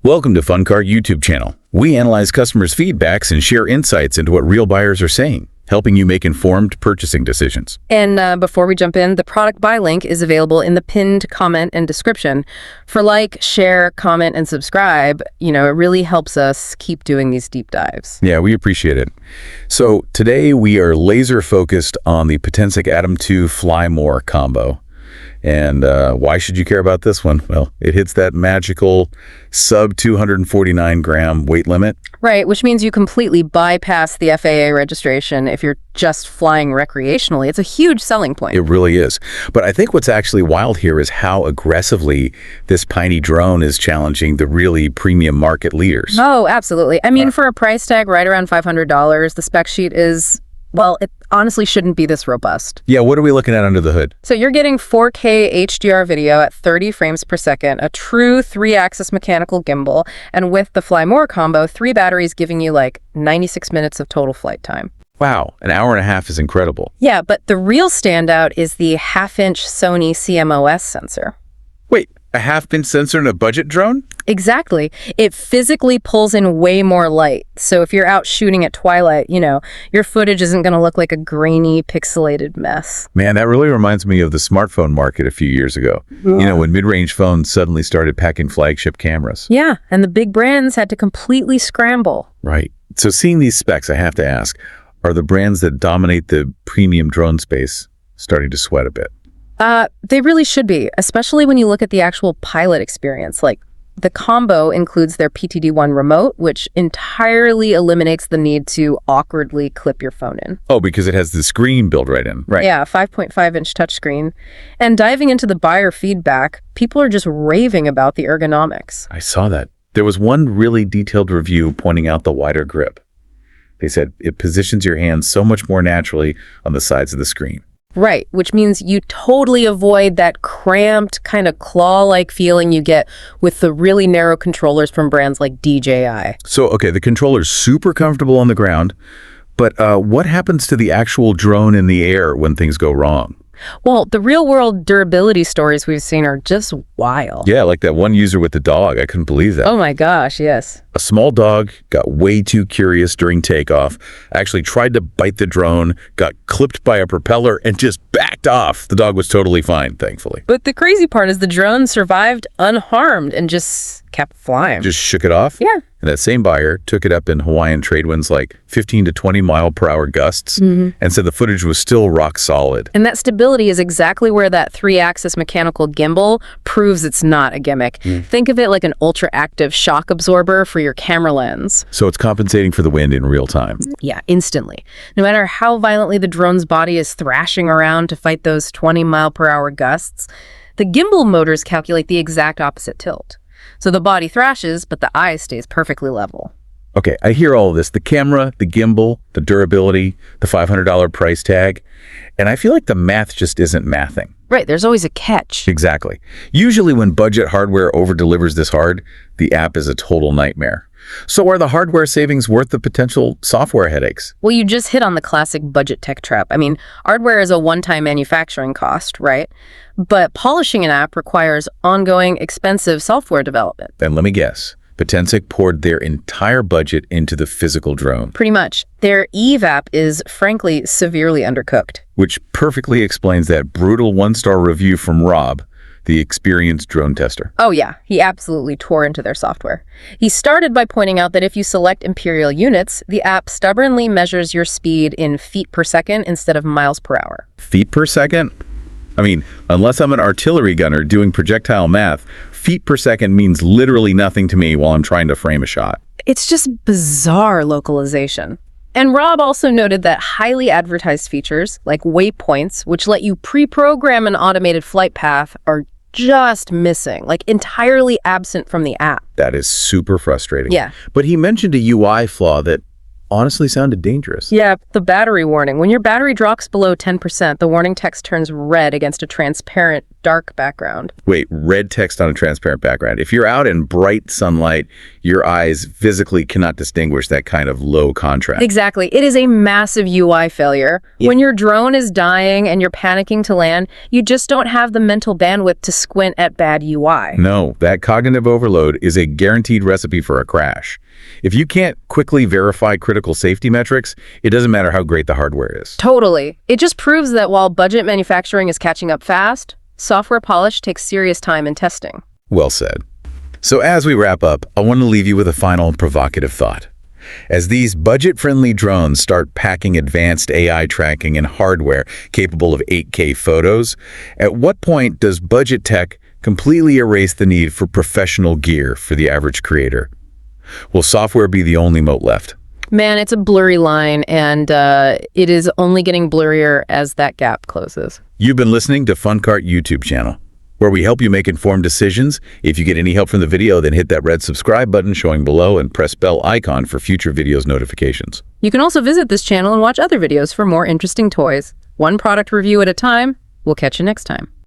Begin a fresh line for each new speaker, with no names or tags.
Welcome to FunCart YouTube channel. We analyze customers' feedbacks and share insights into what real buyers are saying, helping you make informed purchasing decisions.
And before we jump in, the product buy link is available in the pinned comment and description. For like, share, comment, and subscribe, it really helps us keep doing these deep dives.
Yeah, we appreciate it. So today we are laser focused on the Potensic Atom 2 Fly More combo. And why should you care about this one? Well, it hits that magical sub 249 gram weight limit.
Right, which means you completely bypass the FAA registration if you're just flying recreationally. It's a huge selling point.
It really is. But I think what's actually wild here is how aggressively this piney drone is challenging the really premium market leaders.
Oh, absolutely. I mean, for a price tag right around $500, the spec sheet is... well, it honestly shouldn't be this robust.
Yeah, what are we looking at under the hood?
So you're getting 4K HDR video at 30 frames per second, a true 3-axis mechanical gimbal, and with the Fly More combo, 3 batteries giving you like 96 minutes of total flight time.
Wow, an hour and a half is incredible.
Yeah, but the real standout is the half-inch Sony CMOS sensor.
Wait, a half-inch sensor in a budget drone?
Exactly. It physically pulls in way more light. So if you're out shooting at twilight, your footage isn't going to look like a grainy, pixelated mess.
Man, that really reminds me of the smartphone market a few years ago.
Yeah.
When mid-range phones suddenly started packing flagship cameras.
Yeah, and the big brands had to completely scramble.
Right. So seeing these specs, I have to ask, are the brands that dominate the premium drone space starting to sweat a bit?
They really should be, especially when you look at the actual pilot experience. Like, the combo includes their PTD1 remote, which entirely eliminates the need to awkwardly clip your phone in.
Oh, because it has the screen built right in. Right.
Yeah, 5.5-inch touchscreen. And diving into the buyer feedback, people are just raving about the ergonomics.
I saw that. There was one really detailed review pointing out the wider grip. They said it positions your hands so much more naturally on the sides of the screen.
Right, which means you totally avoid that cramped kind of claw-like feeling you get with the really narrow controllers from brands like DJI.
So, okay, the controller's super comfortable on the ground, but what happens to the actual drone in the air when things go wrong?
Well, the real-world durability stories we've seen are just wild.
Yeah, like that one user with the dog. I couldn't believe that.
Oh my gosh, yes.
A small dog got way too curious during takeoff, actually tried to bite the drone, got clipped by a propeller, and just backed off. The dog was totally fine, thankfully.
But the crazy part is the drone survived unharmed and just kept flying.
Just shook it off?
Yeah.
And that same buyer took it up in Hawaiian trade winds like 15 to 20 mile per hour gusts and said the footage was still rock solid.
And that stability is exactly where that 3-axis mechanical gimbal proves it's not a gimmick. Think of it like an ultra-active shock absorber for your camera lens.
So it's compensating for the wind in real time.
Yeah, instantly. No matter how violently the drone's body is thrashing around to fight those 20-mile-per-hour gusts, the gimbal motors calculate the exact opposite tilt. So the body thrashes, but the eye stays perfectly level.
Okay, I hear all of this. The camera, the gimbal, the durability, the $500 price tag. And I feel like the math just isn't mathing.
Right, there's always a catch.
Exactly. Usually when budget hardware over-delivers this hard, the app is a total nightmare. So are the hardware savings worth the potential software headaches?
Well, you just hit on the classic budget tech trap. I mean, hardware is a one-time manufacturing cost, right? But polishing an app requires ongoing, expensive software development.
And let me guess. Potensic poured their entire budget into the physical drone.
Pretty much. Their Eve app is, frankly, severely undercooked.
Which perfectly explains that brutal one-star review from Rob, the experienced drone tester.
Oh yeah, he absolutely tore into their software. He started by pointing out that if you select imperial units, the app stubbornly measures your speed in feet per second instead of miles per hour.
Feet per second? I mean, unless I'm an artillery gunner doing projectile math, feet per second means literally nothing to me while I'm trying to frame a shot.
It's just bizarre localization. And Rob also noted that highly advertised features, like waypoints, which let you pre-program an automated flight path, are just missing, like entirely absent from the app.
That is super frustrating.
Yeah.
But he mentioned a UI flaw that honestly sounded dangerous.
Yeah, the battery warning. When your battery drops below 10%, the warning text turns red against a transparent, dark background.
Wait, red text on a transparent background. If you're out in bright sunlight, your eyes physically cannot distinguish that kind of low contrast.
Exactly. It is a massive UI failure. Yeah. When your drone is dying and you're panicking to land, you just don't have the mental bandwidth to squint at bad UI.
No, that cognitive overload is a guaranteed recipe for a crash. If you can't quickly verify critical safety metrics, it doesn't matter how great the hardware is.
Totally. It just proves that while budget manufacturing is catching up fast, software polish takes serious time and testing.
Well said. So as we wrap up, I want to leave you with a final provocative thought. As these budget-friendly drones start packing advanced AI tracking and hardware capable of 8K photos, at what point does budget tech completely erase the need for professional gear for the average creator? Will software be the only moat left?
Man, it's a blurry line, and it is only getting blurrier as that gap closes.
You've been listening to FunCart YouTube channel, where we help you make informed decisions. If you get any help from the video, then hit that red subscribe button showing below and press bell icon for future videos notifications.
You can also visit this channel and watch other videos for more interesting toys. One product review at a time. We'll catch you next time.